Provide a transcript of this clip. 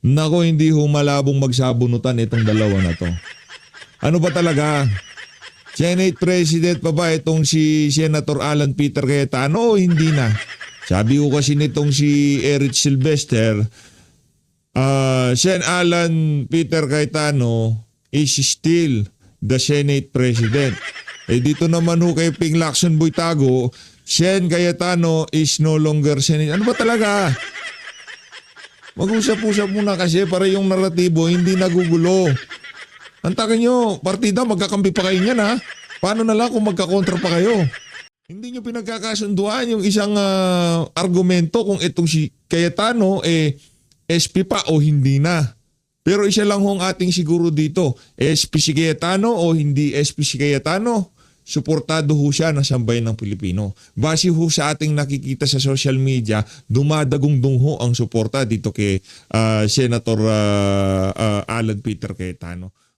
Nako, hindi ho malabong magsabunutan itong dalawa na to. Ano ba talaga? Senate President pa ba itong si Senator Alan Peter Cayetano o hindi na? Sabi ko kasi nitong si Eric Sylvester, Sen Alan Peter Cayetano is still the Senate President. Eh dito naman ho kay Ping Lacson Boytago, Sen Cayetano is no longer Senate. Ano ba talaga? Mag-usap-usap muna kasi para yung naratibo hindi nagugulo. Antakin nyo, partida magkakampi pa kayo niyan ha. Paano na lang kung magkakontra pa kayo? Hindi nyo pinagkakasunduan yung isang argumento kung itong si Cayetano SP pa o hindi na. Pero isa lang hong ating siguro dito, SP si Cayetano o hindi SP si Cayetano, suportado ho siya ng sambayan ng Pilipino. Base ho sa ating nakikita sa social media, dumadagong-dung ho ang suporta dito kay Senator Alan Peter Cayetano.